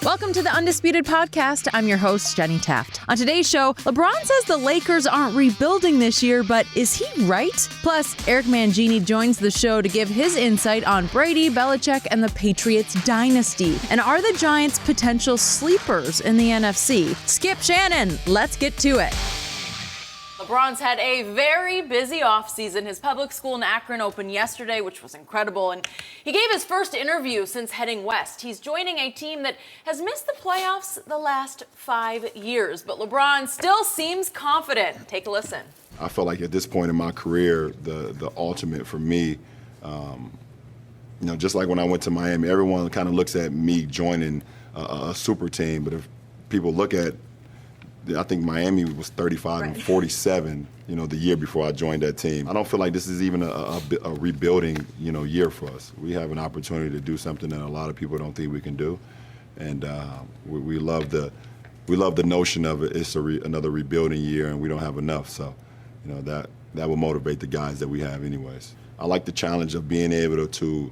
Welcome to the Undisputed podcast. I'm your host, Jenny Taft. On today's show, LeBron says the Lakers aren't rebuilding this year, but is he right? Plus, Eric Mangini joins the show to give his insight on Brady, Belichick, and the Patriots dynasty. And are the Giants potential sleepers in the NFC? Skip Shannon, let's get to it. LeBron's had a very busy offseason. His public school in Akron opened yesterday, which was incredible, and he gave his first interview since heading west. He's joining a team that has missed the playoffs the last 5 years, but LeBron still seems confident. Take a listen. I feel like at this point in my career, the ultimate for me, just like when I went to Miami, everyone kind of looks at me joining a super team, but if people look at I think Miami was 35 and 47, the year before I joined that team. I don't feel like this is even a rebuilding, year for us. We have an opportunity to do something that a lot of people don't think we can do, and we love the notion of it. It's another rebuilding year, and we don't have enough. So, that will motivate the guys that we have, anyways. I like the challenge of being able to,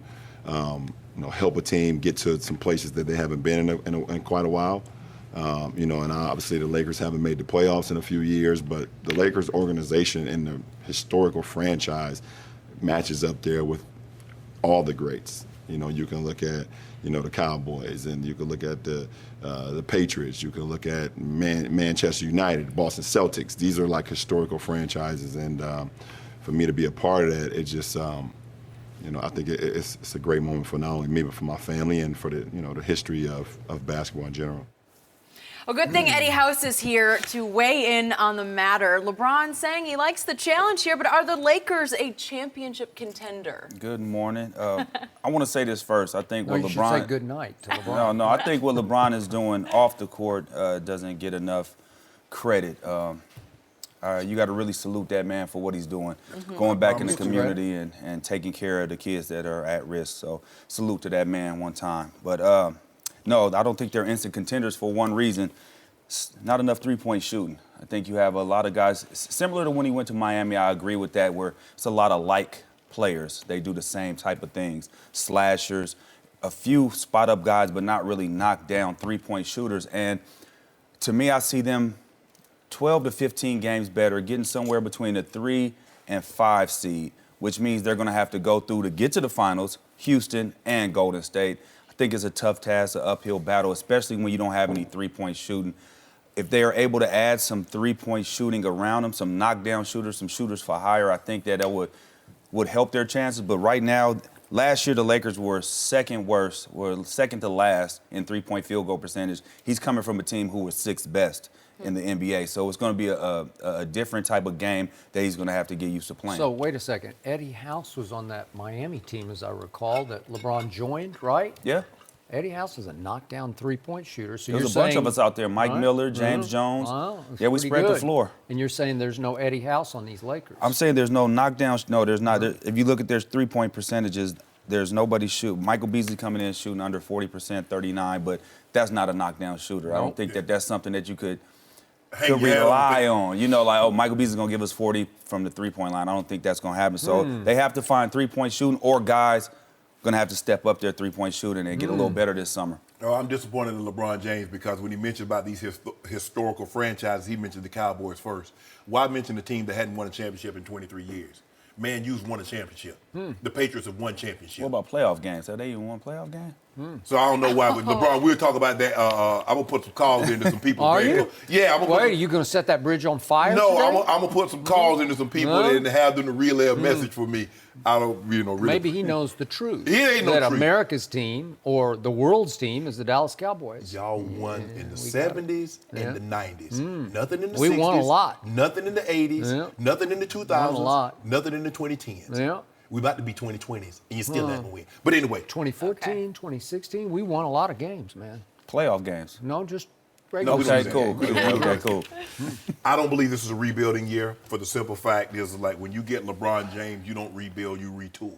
help a team get to some places that they haven't been in quite a while. And obviously the Lakers haven't made the playoffs in a few years, but the Lakers organization and the historical franchise matches up there with all the greats. You can look at, the Cowboys, and you can look at the Patriots. You can look at Manchester United, Boston Celtics. These are like historical franchises, and for me to be a part of that, it just, I think it's a great moment for not only me, but for my family and for the history of basketball in general. A good thing Eddie House is here to weigh in on the matter. LeBron saying he likes the challenge here, but are the Lakers a championship contender? Good morning. I want to say this first. I think what you LeBron. should say good night to LeBron. No. I think what LeBron is doing off the court doesn't get enough credit. You got to really salute that man for what he's doing, going back in the community and taking care of the kids that are at risk. So salute to that man one time. But no, I don't think they're instant contenders for one reason. Not enough three-point shooting. I think you have a lot of guys, similar to when he went to Miami, I agree with that, where it's a lot of like players. They do the same type of things. Slashers, a few spot-up guys, but not really knock-down three-point shooters. And to me, I see them 12 to 15 games better, getting somewhere between a 3 and 5 seed, which means they're going to have to go through to get to the finals, Houston and Golden State. I think it's a tough task, an uphill battle, especially when you don't have any three-point shooting. If they are able to add some three-point shooting around them, some knockdown shooters, some shooters for hire, I think that would help their chances. But right now, last year the Lakers were second to last in three-point field goal percentage. He's coming from a team who was sixth best in the NBA. So it's going to be a different type of game that he's going to have to get used to playing. So wait a second. Eddie House was on that Miami team, as I recall, that LeBron joined, right? Yeah. Eddie House is a knockdown three-point shooter. So there's a bunch of us out there. Mike Miller, James Jones. Wow, yeah, we spread the floor. And you're saying there's no Eddie House on these Lakers? I'm saying there's no knockdown. No, there's not. If you look at their three-point percentages, there's nobody shooting. Michael Beasley coming in shooting under 40%, 39, but that's not a knockdown shooter. I don't think that's something that you could rely on. Michael Beasley's going to give us 40 from the three-point line. I don't think that's going to happen. So they have to find three-point shooting, or guys going to have to step up their three-point shooting and get a little better this summer. No, I'm disappointed in LeBron James because when he mentioned about these historical franchises, he mentioned the Cowboys first. Why mention a team that hadn't won a championship in 23 years? Man U's won a championship. The Patriots have won championship. What about playoff games? Have they even won a playoff game? So I don't know why. But LeBron, we'll talk about that. I'm going to put some calls into some people. Are you? Yeah. Are you going to set that bridge on fire No, today? I'm going to put some calls into some people and have them to relay a message for me. I don't, really. Maybe he knows the truth. He ain't no that truth. America's team or the world's team is the Dallas Cowboys. Y'all won in the 70s and the 90s. Nothing in the 60s. We won a lot. Nothing in the 80s. Nothing in the 2000s. Won a lot. Nothing in the 2010s. Yeah. We're about to be 2020s, and you're still not going to win. But anyway. 2014, 2016, we won a lot of games, man. Playoff games. No, just regular Okay, cool. Okay, cool. I don't believe this is a rebuilding year for the simple fact is like when you get LeBron James, you don't rebuild, you retool.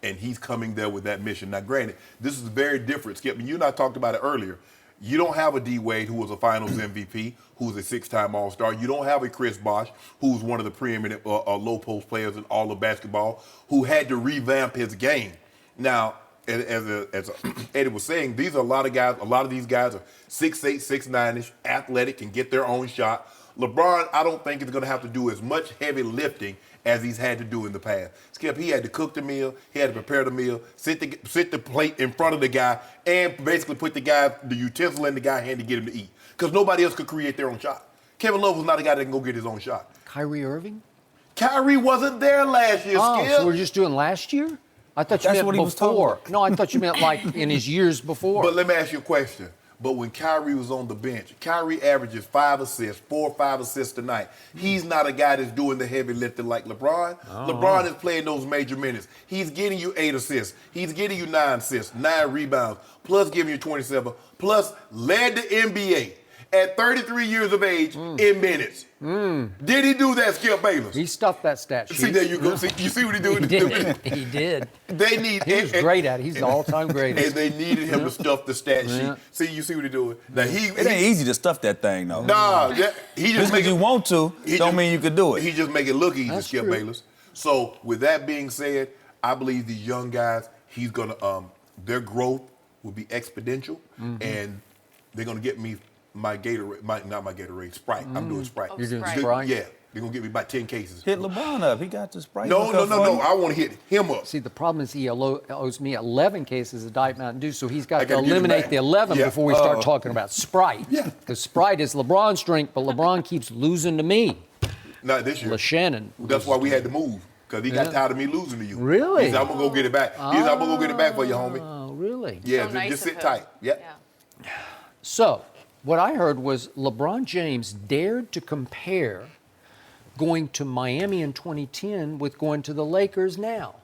And he's coming there with that mission. Now, granted, this is very different. Skip, and you and I talked about it earlier. You don't have a D. Wade, who was a Finals MVP, who's a six-time All-Star. You don't have a Chris Bosh, who's one of the preeminent low-post players in all of basketball, who had to revamp his game. Now, as Eddie was saying, these are a lot of guys. A lot of these guys are 6'8", 6'9"-ish, athletic, can get their own shot. LeBron, I don't think is going to have to do as much heavy lifting as he's had to do in the past. Skip, he had to cook the meal, he had to prepare the meal, sit the plate in front of the guy, and basically put the utensil in the guy's hand to get him to eat. Because nobody else could create their own shot. Kevin Love was not a guy that can go get his own shot. Kyrie Irving? Kyrie wasn't there last year, Skip. So we're just doing last year? I thought you meant what he was talking before. about. No, I thought you meant like in his years before. But let me ask you a question. But when Kyrie was on the bench, Kyrie averages 5 assists, 4 or 5 assists a night. He's not a guy that's doing the heavy lifting like LeBron. LeBron is playing those major minutes. He's getting you 8 assists. He's getting you 9 assists, 9 rebounds, plus giving you 27, plus led the NBA at 33 years of age in minutes. Did he do that, Skip Bayless? He stuffed that stat sheet. See, there you go. See, you see what he did? He did. They need. He was great at it. He's the all-time greatest. And they needed him to stuff the stat sheet. See, you see what he's doing? Now It ain't easy to stuff that thing, though. Nah, he just Just because you want to, don't mean you could do it. He just make it look easy, That's Skip true. Bayless. So with that being said, I believe these young guys, he's gonna their growth will be exponential, and they're gonna get me my Gatorade, not my Gatorade, Sprite. I'm doing Sprite. You're doing Sprite. Sprite? Yeah, they're gonna get me about 10 cases. Hit LeBron up. He got the Sprite. No. hook up for you. I want to hit him up. See, the problem is he owes me 11 cases of Diet Mountain Dew, so he's got to gotta give it eliminate back. the 11 Yeah. before we start talking about Sprite. Yeah. Because Sprite is LeBron's drink, but LeBron keeps losing to me. Not this year. Shannon. That's why we had to move, because he got tired of me losing to you. Really? He said, I'm gonna go get it back. He said, I'm gonna go get it back for you, homie. Oh, really? Yeah, So nice just of sit him. tight. Yep. Yeah. So, what I heard was LeBron James dared to compare going to Miami in 2010 with going to the Lakers now.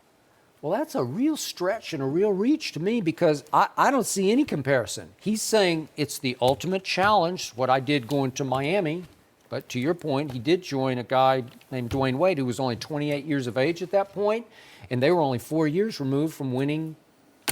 Well, that's a real stretch and a real reach to me because I don't see any comparison. He's saying it's the ultimate challenge, what I did going to Miami. But to your point, he did join a guy named Dwayne Wade who was only 28 years of age at that point, and they were only 4 years removed from winning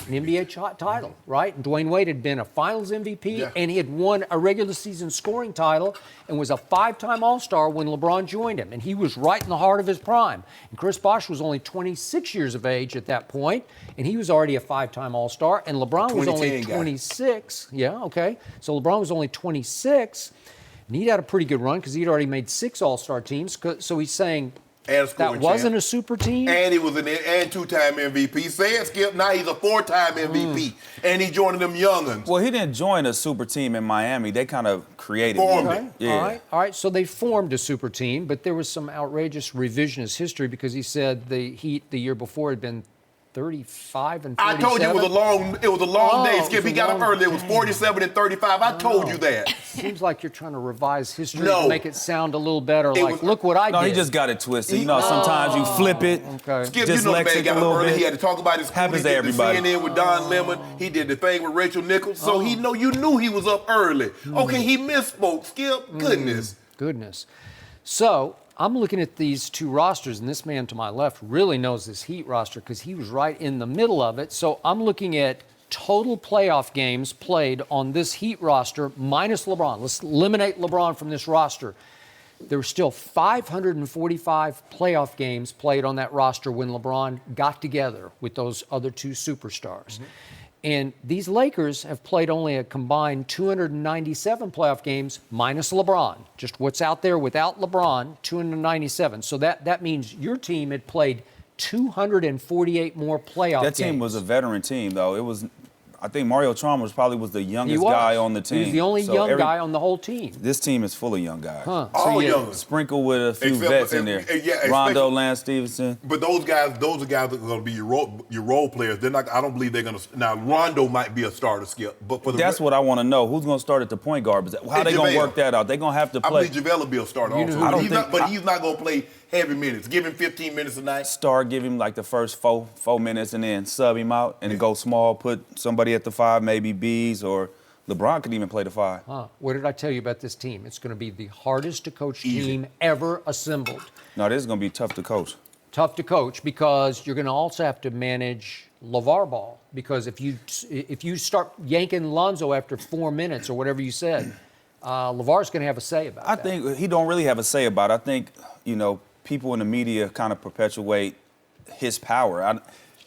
an NBA title, right? And Dwayne Wade had been a Finals MVP, and he had won a regular season scoring title and was a 5-time All-Star when LeBron joined him. And he was right in the heart of his prime. And Chris Bosh was only 26 years of age at that point, and he was already a 5-time All-Star. And LeBron was only 2010 guy. 26. Yeah, okay. So LeBron was only 26, and he'd had a pretty good run because he'd already made 6 All-Star teams. So he's saying And that scoring wasn't champ. a super team? And he was an and 2-time MVP. Say it, Skip. Now he's a 4-time MVP, and he joining them young'uns. Well, he didn't join a super team in Miami. They kind of created Formed it. it. Yeah. All right. So they formed a super team, but there was some outrageous revisionist history because he said the Heat the year before had been 35 and 47. I told you it was a long day, Oh, Skip. it was He a got up long early. It was 47 and 35. I told you that. Seems like you're trying to revise history No. to make it sound a little better. It Like, was- look what I No, did. he just got it twisted. You know, sometimes you flip it. Okay. Skip, you know the man Dyslexic got a up little early. bit. He had to talk about his school. Happens He to did everybody. the CNN with Don Lemon. He did the thing with Rachel Nichols. So you knew he was up early. Okay, he misspoke. Skip, Goodness. So I'm looking at these two rosters, and this man to my left really knows this Heat roster because he was right in the middle of it. So I'm looking at total playoff games played on this Heat roster minus LeBron. Let's eliminate LeBron from this roster. There were still 545 playoff games played on that roster when LeBron got together with those other two superstars. And these Lakers have played only a combined 297 playoff games minus LeBron. Just what's out there without LeBron, 297. So that means your team had played 248 more playoff games. That team was a veteran team, though. It was, I think Mario Chalmers probably was the He youngest was. guy on the team. He was the only So young guy on the whole team. This team is full of young guys. All yeah, young. Sprinkled with a few Except- vets in there. yeah, Rondo, especially- Lance Stevenson. But those are guys that are going to be your role players. They're not. I don't believe they're going to. Now Rondo might be a starter, Skip. But for the That's what I want to know. Who's going to start at the point guard? How And they going to JaVale. work that out? They're going to have to I play. believe JaVale will be a starter You know also. who- I don't He's think- not, he's not going to play heavy minutes. Give him 15 minutes a night. Start, give him like the first four minutes, and then sub him out, and then go small. Put somebody at the 5, maybe Bees, or LeBron could even play the 5. What did I tell you about this team? It's going to be the hardest to coach Easy. team ever assembled. No, this is going to be tough to coach. Tough to coach because you're going to also have to manage LeVar Ball because if you start yanking Lonzo after 4 minutes or whatever you said, LeVar's going to have a say about I that. think he don't really have a say about it. I think, people in the media kind of perpetuate his power.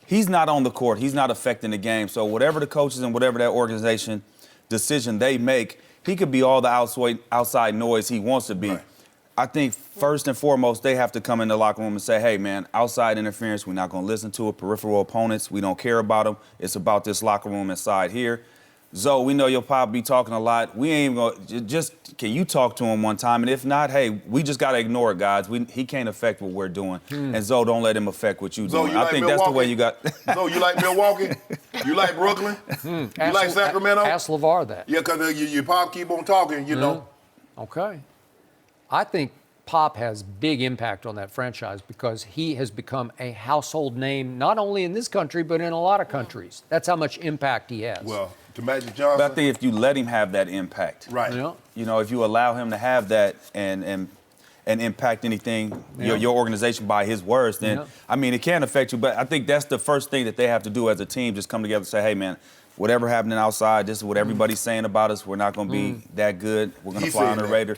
he's not on the court. He's not affecting the game. So whatever the coaches and whatever that organization decision they make, he could be all the outside noise he wants to be. Right. I think first and foremost, they have to come in the locker room and say, hey, man, outside interference, we're not going to listen to it. Peripheral opponents, we don't care about them. It's about this locker room inside here. Zoe, we know you'll probably be talking a lot. We ain't even going to just, can you talk to him one time? And if not, hey, we just got to ignore it, guys. He can't affect what we're doing. And Zoe, don't let him affect what you're doing. You like I think Milwaukee? that's the way you got. Zoe, you like Milwaukee? You like Brooklyn? You like Sacramento? Ask LeVar that. Yeah, because your pop keep on talking, you know. Okay. I think Pop has big impact on that franchise because he has become a household name, not only in this country, but in a lot of countries. That's how much impact he has. Well, to Magic Johnson. But I think if you let him have that impact. Right. Yeah. You know, if you allow him to have that and impact anything, your organization by his words, then, I mean, it can affect you. But I think that's the first thing that they have to do as a team, just come together and say, hey, man, whatever happening outside, this is what everybody's saying about us. We're not going to be that good. We're going to fly on the radar.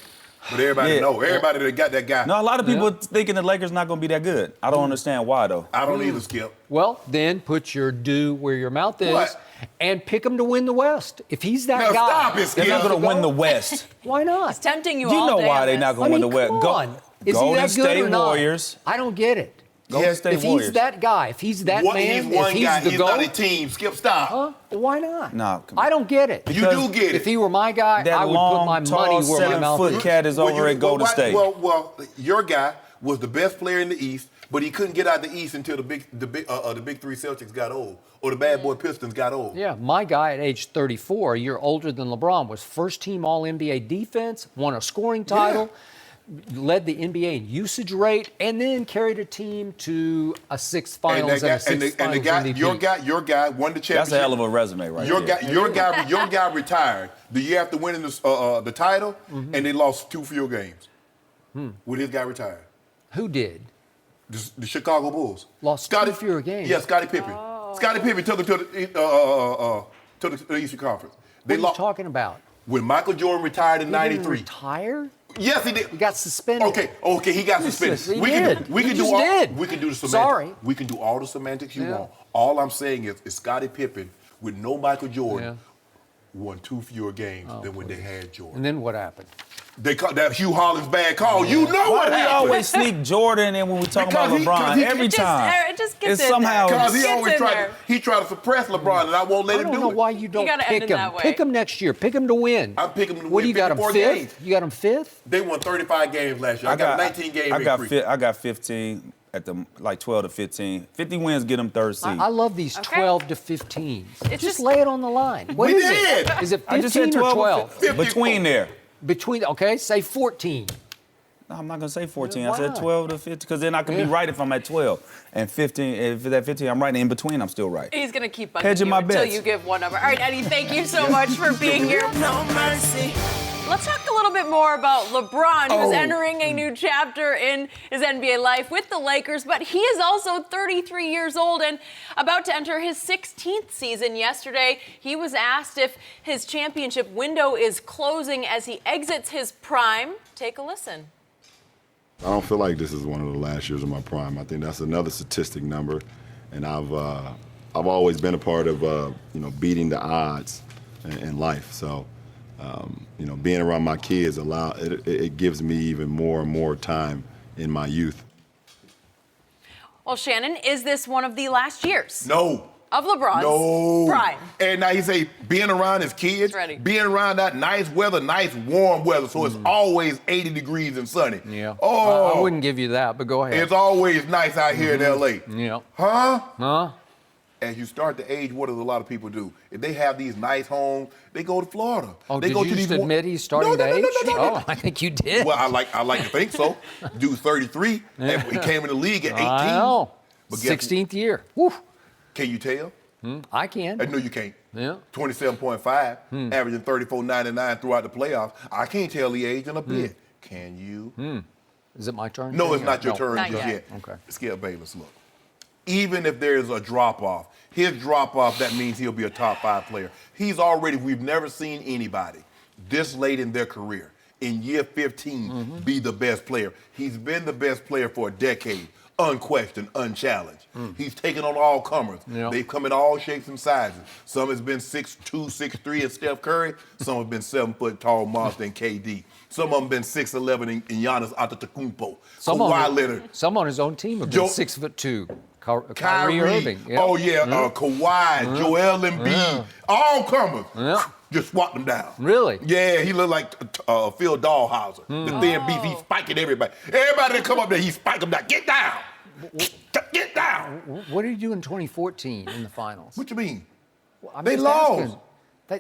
But everybody know. Everybody that got that guy. No, a lot of people thinking the Lakers not going to be that good. I don't understand why, though. I don't either, Skip. Well, then put your due where your mouth is What? and pick him to win the West. If he's that Now, guy. stop it, Skip. They're not going to win the West. Why not? It's tempting you You all know day why on they're this. not going to win the West. Come on. Is he Golden that good State or not? Warriors. I don't get it. Golden Yes, State If Warriors. he's that guy, if he's that What, man, he's one if he's guy. the He's GOAT, not a team. Skip, stop. huh? Why not? Nah, come on. I don't get it. You do get it. If he were my guy, That I would long, put my tall, money where my mouth 7-foot is. cat is over at Golden State. Well, your guy was the best player in the East, but he couldn't get out the East until the big three Celtics got old, or the bad boy Pistons got old. Yeah, my guy at age 34, a year older than LeBron, was first-team All-NBA defense, won a scoring title, led the NBA in usage rate, and then carried a team to a sixth finals and a sixth finals MVP. Your guy won the championship. That's a hell of a resume right there. Your guy retired the year after winning the title, and they lost 2 fewer games. When his guy retired. Who did? The Chicago Bulls. Lost 2 fewer games. Yeah, Scottie Pippen. Scottie Pippen took them to the Eastern Conference. What are you talking about? When Michael Jordan retired in He didn't '93. retire? Yes, he did. He got suspended. Okay, he got suspended. He We did. can He just did. We can do the semantics. Sorry. We can do all the semantics you want. All I'm saying is Scottie Pippen with no Michael Jordan won 2 fewer games than when they had Jordan. And then what happened? They caught that Hugh Hollins bad call. You know Why what do we happened. always sneak Jordan in when we talk about Because LeBron? Every time. It just gets It's in somehow. there. Because he Gets always in tried there. to suppress LeBron, and I won't let I him don't do know it. why you don't gotta pick end it him. that way. Pick him next year. Pick him to win. I'm picking him to What win do you got him 54 fifth? games. You got him fifth? They won 35 games last year. I got a 19 game increase. I got 15 at the 12 to 15. 50 wins get them third seed. I love these 12 to 15s. It's Just just- lay it on the line. What We is did. it? Is it I just said 15 or 12. 12? Between there. Between, okay, say 14. No, I'm not gonna say 14. Why I said not? 12 to 15 because then I can be right if I'm at 12 and 15. If at 15 I'm right, and in between I'm still right. He's going to keep bugging Hedging you my until bets. you give one number. All right, Eddie, thank you so much for being here. No mercy. Let's talk a little bit more about LeBron, who's entering a new chapter in his NBA life with the Lakers, but he is also 33 years old and about to enter his 16th season. Yesterday, he was asked if his championship window is closing as he exits his prime. Take a listen. I don't feel like this is one of the last years of my prime. I think that's another statistic number, and I've always been a part of beating the odds in life. So being around my kids it gives me even more and more time in my youth. Well, Shannon, is this one of the last years No. of LeBron's prime? And now he say being around his kids, Ready. being around that nice weather, nice warm weather, so it's always 80 degrees and sunny. Yeah. Oh, I wouldn't give you that, but go ahead. it's always nice out here in L.A. Yeah. Huh? Huh? As you start to age, what does a lot of people do? If they have these nice homes, they go to Florida. Oh, they did go you to just these admit he's starting to age? No. Oh, I think you did. Well, I like to think so. Dude's 33. And he came in the league at 18. I know. But guess 16th year. Woo. Can you tell? I can. I know you can't. Yeah. 27.5, averaging 34.99 throughout the playoffs. I can't tell the age in a bit. Can you? Is it my turn? No, it's not your turn Not just yet. yet. Okay. Skip Bayless, look. Even if there's a drop-off, his drop-off, that means he'll be a top 5 player. We've never seen anybody this late in their career, in year 15, be the best player. He's been the best player for a decade. unquestioned, unchallenged. He's taken on all comers. Yep. They've come in all shapes and sizes. Some has been 6'2", 6'3" and Steph Curry. Some have been 7-foot tall monster and KD. Some of them been 6'11" and Giannis Antetokounmpo. Kawhi Leonard. Some on his own team have been 6'2". Kyrie Irving. Yep. Oh yeah, Kawhi, Joel Embiid, all comers. Yeah. Just swat them down. Really? Yeah, he looked like Phil Dahlhauser. The thin beast, he's spiking everybody. Everybody that come up there, he spike them down. Get down! Get down! What did he do in 2014 in the finals? What you mean? I'm They just lost. asking.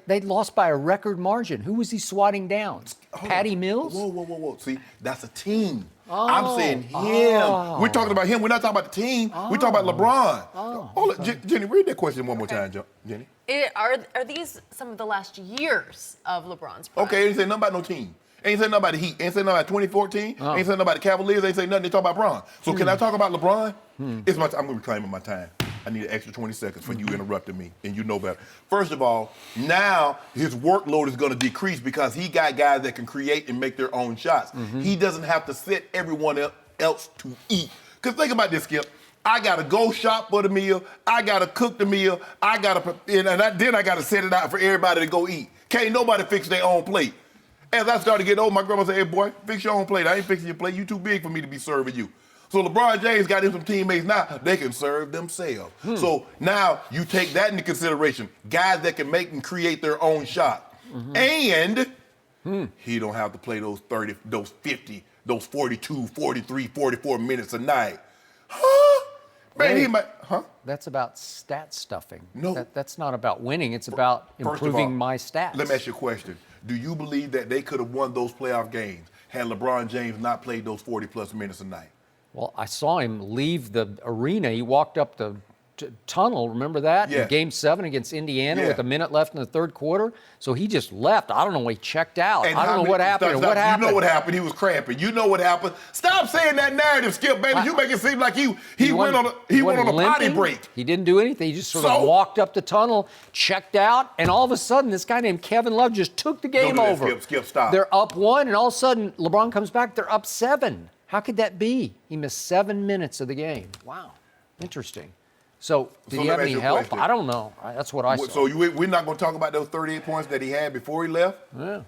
They lost by a record margin. Who was he swatting down? Patty Mills? Whoa. See, that's a team. I'm saying him. We're talking about him. We're not talking about the team. We're talking about LeBron. Jenny, read that question one more time, Jenny. Are these some of the last years of LeBron's prime? Okay, ain't say nothing about no team. Ain't say nothing about the Heat. Ain't say nothing about 2014. Ain't say nothing about the Cavaliers. Ain't say nothing. They talk about Bron. So can I talk about LeBron? It's my I'm going to reclaim my time. I need an extra 20 seconds for you interrupting me, and you know better. First of all, now his workload is going to decrease because he got guys that can create and make their own shots. He doesn't have to set everyone else to eat. Because think about this, Skip. I got to go shop for the meal. I got to cook the meal. Then I got to set it out for everybody to go eat. Can't nobody fix their own plate. As I started getting old, my grandma said, hey, boy, fix your own plate. I ain't fixing your plate. You too big for me to be serving you. So LeBron James got him some teammates now. They can serve themselves. So now you take that into consideration. Guys that can make and create their own shot. And he don't have to play those 30, those 50, those 42, 43, 44 minutes a night. Man, he might, That's about stat stuffing. No. That's not about winning. It's about improving my stats. Let me ask you a question. Do you believe that they could have won those playoff games had LeBron James not played those 40-plus minutes a night? Well, I saw him leave the arena. He walked up the tunnel, remember that? Yeah. In Game 7 against Indiana Yeah. with a minute left in the third quarter. So he just left. I don't know. He checked out. And I don't know what happened. Stop. What happened? You know what happened. He was cramping. You know what happened. Stop saying that narrative, Skip Bayless. You make it seem like he went on a potty limping. break. He didn't do anything. He just sort of walked up the tunnel, checked out, and all of a sudden, this guy named Kevin Love just took the game Don't do that, over. Skip, stop. They're up 1, and all of a sudden, LeBron comes back. They're up 7. How could that be? He missed 7 minutes of the game. Wow. Interesting. So, did he have any help? Question. I don't know. That's what I saw. So we're not going to talk about those 38 points that he had before he left? Yeah.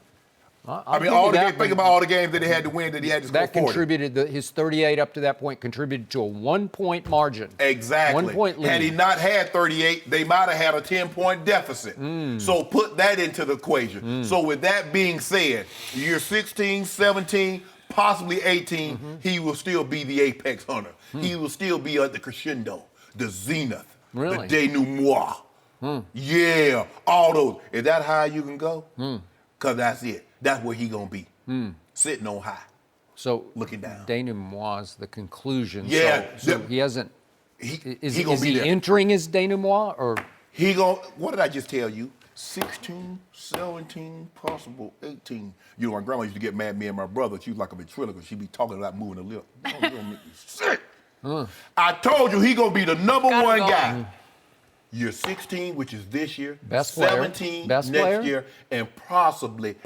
Think about all the games that he had to win that he had to score that 40. contributed, his 38 up to that point contributed to a 1-point margin. Exactly. 1-point lead. Had he not had 38, they might have had a 10-point deficit. So put that into the equation. So with that being said, year 16, 17, possibly 18, he will still be the apex hunter. He will still be at the crescendo, the zenith, Really? the denouement. Yeah, all those. Is that high you can go? Because that's it. That's where he going to be, sitting on high. So looking down. Denouement is the conclusion. Yeah. So he hasn't. Is he gonna be he there. entering his denouement or? What did I just tell you? 16, 17, possible 18. You know, my grandma used to get mad at me and my brother. She was like a ventriloquist. She'd be talking without moving her lip. Oh, you gonna make me sick. I told you he gonna be the number one guy. Year 16, which is this year. Best player. 17 Best next player. year, and possibly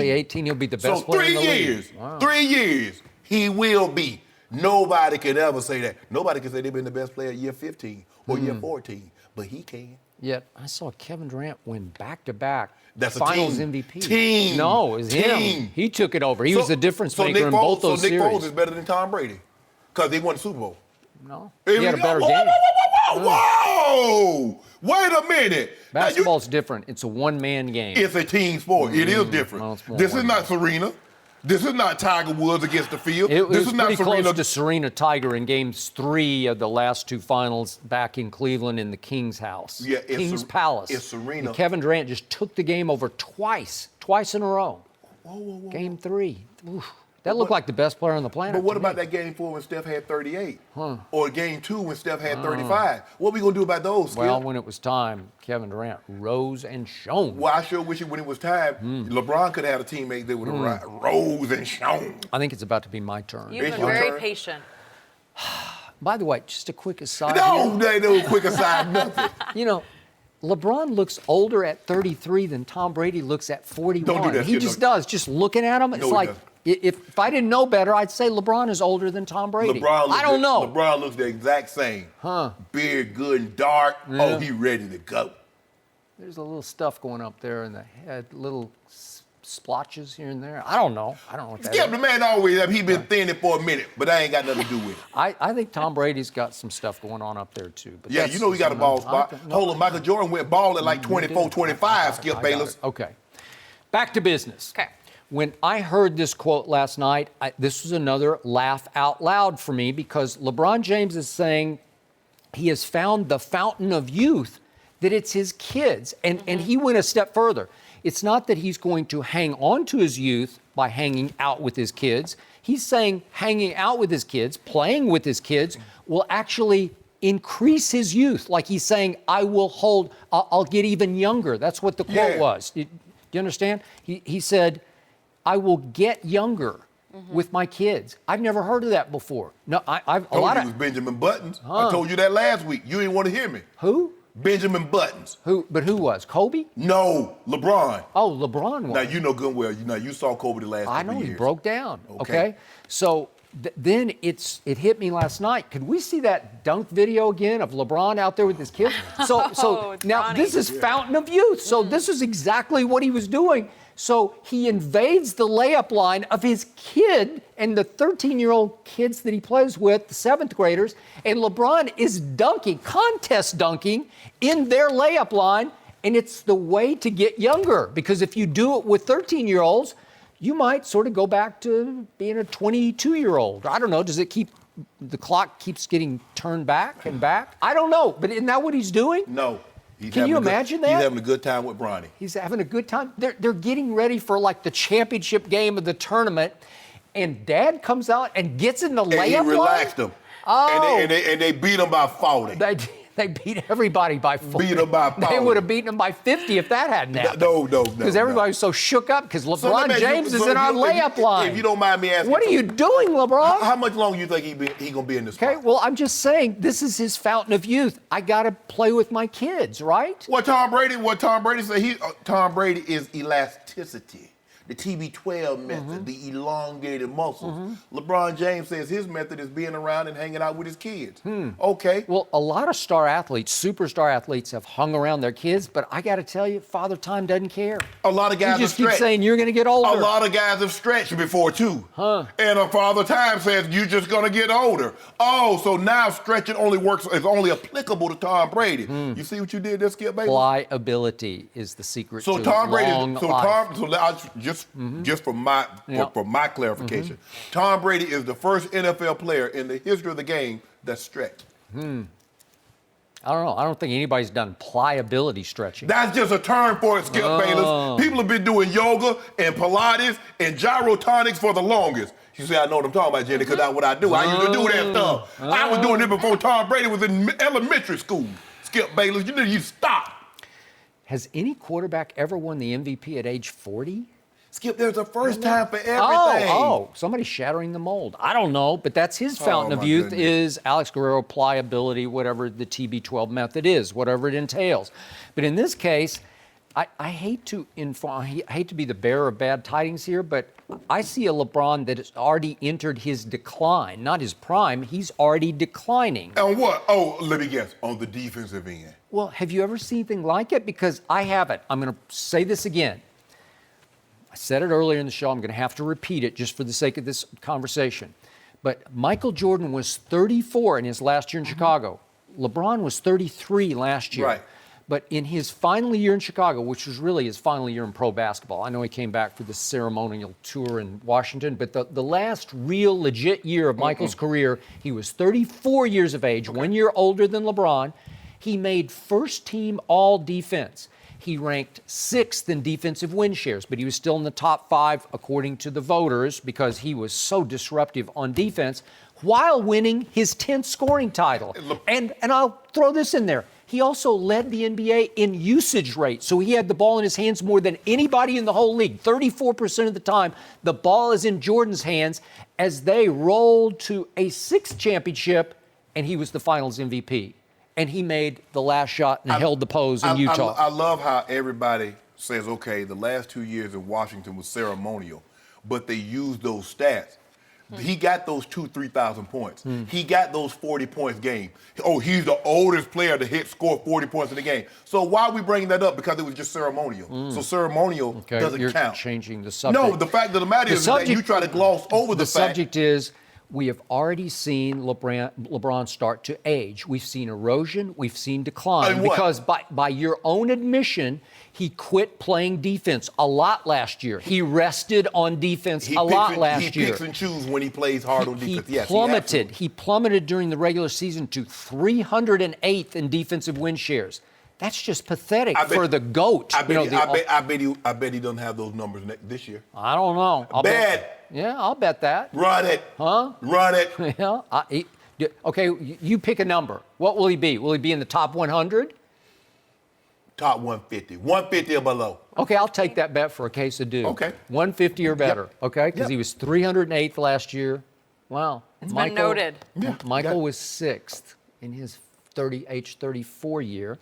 18. He'll be the best so player in 3 the league. years. Wow. 3 years. He will be. Nobody can ever say that. Nobody can say they've been the best player year 15 or year 14, but he can. Yet I saw Kevin Durant win back-to-back That's a Finals team. MVP. Team. No, it was Team. him. He took it over. He was the difference maker in both those Nick series. Foles is better than Tom Brady because they won the Super Bowl. No, he had a better whoa, game. Whoa! Wait a minute. Basketball's different. It's a one-man game. It's a team sport. It is different. Well, it's more This is one-man. not Serena. This is not Tiger Woods against the field. It this was is not pretty Serena. close to Serena Tiger in Games 3 of the last 2 finals back in Cleveland in the King's house. Yeah, it's King's Palace. it's Serena. And Kevin Durant just took the game over twice in a row. Whoa. Game 3. Oof. That looked like the best player on the planet. But what to about me. that game 4 when Steph had 38? Or game 2 when Steph had 35? What we going to do about those, Skip? Well, when it was time, Kevin Durant rose and shone. Well, I sure wish it when it was time, LeBron could have had a teammate that would have rose and shone. I think it's about to be my turn. You've It's been your very turn. patient. By the way, just a quick aside. No, they do quick aside nothing. You know, LeBron looks older at 33 than Tom Brady looks at 41. Don't do that, He Skip. just does. Just looking at him, it's No, he like doesn't. If I didn't know better, I'd say LeBron is older than Tom Brady. I don't know. LeBron looks the exact same. Beard good and dark. Yeah. Oh, he ready to go. There's a little stuff going up there in the head, little splotches here and there. I don't know what that is. The man always up. He been thinning for a minute, but that ain't got nothing to do with it. I think Tom Brady's got some stuff going on up there, too. But Yeah, you know he got a ball spot. Hold on, Michael Jordan went ball at like 24, 25, Skip Bayless. Okay. Back to business. Okay. When I heard this quote last night, this was another laugh out loud for me because LeBron James is saying he has found the fountain of youth, that it's his kids. And he went a step further. It's not that he's going to hang on to his youth by hanging out with his kids. He's saying hanging out with his kids, playing with his kids, will actually increase his youth. Like he's saying, I'll get even younger. That's what the quote was. Do you understand? He said, I will get younger with my kids. I've never heard of that before. No, I've a lot of. It was Benjamin Buttons. I told you that last week. You didn't want to hear me. Who? Benjamin Buttons. But who was? Kobe? No, LeBron. Oh, LeBron was. Now you know good and well. You saw Kobe the last couple I know years. he broke down. Okay. Okay. So then it hit me last night. Could we see that dunk video again of LeBron out there with his kids? So now this is fountain of youth. So this is exactly what he was doing. So he invades the layup line of his kid and the 13-year-old kids that he plays with, the 7th graders, and LeBron is dunking, contest dunking, in their layup line, and it's the way to get younger, because if you do it with 13-year-olds, you might sort of go back to being a 22-year-old. I don't know, the clock keeps getting turned back and back? I don't know, but isn't that what he's doing? No. Can you imagine that? He's having a good time with Bronny. He's having a good time. They're getting ready for like the championship game of the tournament, and Dad comes out and gets in the layup line. And he relaxed them. Oh. And they beat him by 40. They beat everybody by 40. Beat them by 40. They would have beaten them by 50 if that hadn't happened. No. Because everybody was so shook up because LeBron James is in our layup line. If you don't mind me asking. What are you doing, LeBron? How much longer you think he going to be in this spot? Okay, well, I'm just saying, this is his fountain of youth. I got to play with my kids, right? What Tom Brady said, Tom Brady is elasticity. The TB12 method, the elongated muscles. LeBron James says his method is being around and hanging out with his kids. Okay. Well, a lot of star athletes, superstar athletes, have hung around their kids, but I got to tell you, Father Time doesn't care. A lot of guys he just have keeps stretched. saying you're going to get older. A lot of guys have stretched before too. And a Father Time says you're just going to get older. Oh, so now stretching is only applicable to Tom Brady. You see what you did there, Skip Bayless? Pliability is the secret to Tom Brady. long life. Just for my clarification, Tom Brady is the first NFL player in the history of the game that stretched. I don't know. I don't think anybody's done pliability stretching. That's just a term for it, Skip Bayless. People have been doing yoga and Pilates and gyrotonics for the longest. You see, I know what I'm talking about, Jenny, because that's what I do. I used to do that stuff. I was doing it before Tom Brady was in elementary school. Skip Bayless, you stop. Has any quarterback ever won the MVP at age 40? Skip, there's a first time for everything. Oh, somebody's shattering the mold. I don't know, but that's his fountain of youth is Alex Guerrero pliability, whatever the TB12 method is, whatever it entails. But in this case, I hate to be the bearer of bad tidings here, but I see a LeBron that has already entered his decline, not his prime. He's already declining. On what? Oh, let me guess. On the defensive end. Well, have you ever seen anything like it? Because I haven't. I'm going to say this again. I said it earlier in the show. I'm going to have to repeat it just for the sake of this conversation. But Michael Jordan was 34 in his last year in Chicago. LeBron was 33 last year. Right. But in his final year in Chicago, which was really his final year in pro basketball, I know he came back for the ceremonial tour in Washington, but the last real legit year of Michael's career, he was 34 years of age, 1 year older than LeBron. He made first team all defense. He ranked 6th in defensive win shares, but he was still in the top 5 according to the voters because he was so disruptive on defense while winning his 10th scoring title. And I'll throw this in there. He also led the NBA in usage rate. So he had the ball in his hands more than anybody in the whole league. 34% of the time, the ball is in Jordan's hands as they rolled to a 6th championship, and he was the finals MVP. And he made the last shot and held the pose in Utah. I love how everybody says, okay, the last 2 years in Washington was ceremonial. but they use those stats. He got those 3,000 points. He got those 40 points game. Oh, he's the oldest player to score 40 points in the game. So why are we bringing that up? Because it was just ceremonial. So ceremonial doesn't you're count. Changing the subject. No, the fact of the matter is that you try to gloss over the fact. The subject is we have already seen LeBron start to age. We've seen erosion. We've seen decline. Because by your own admission, he quit playing defense a lot last year. He rested on defense a lot last year. He picks and chooses when he plays hard on defense. Yes, he plummeted during the regular season to 308th in defensive win shares. That's just pathetic for the GOAT. I bet he doesn't have those numbers this year. I don't know. I'll bet that. Run it. Huh? Run it. Yeah. Okay, you pick a number. What will he be? Will he be in the top 100? Top 150. 150 or below. Okay, I'll take that bet for a case of dew. Okay. 150 or better, okay? Because he was 308th last year. Wow. It's been noted. Michael was 6th in his age 34 year.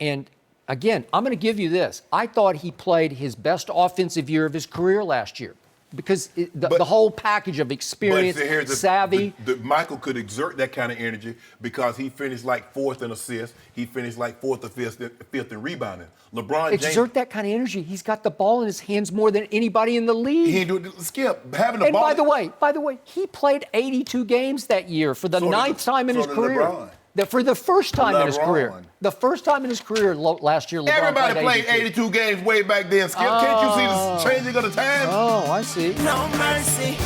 And again, I'm going to give you this. I thought he played his best offensive year of his career last year. Because the whole package of experience, savvy. Michael could exert that kind of energy because he finished like 4th in assists. He finished like 4th or 5th in rebounding. LeBron James. Exert that kind of energy. He's got the ball in his hands more than anybody in the league. He ain't do it. Skip. Having the and ball. By the way, he played 82 games that year for the ninth time in his career. LeBron. For the first time in his career. The first time in his career last year, LeBron Everybody played 82 games way back then, Skip. Can't you see the changing of the times? Oh, I see. No mercy.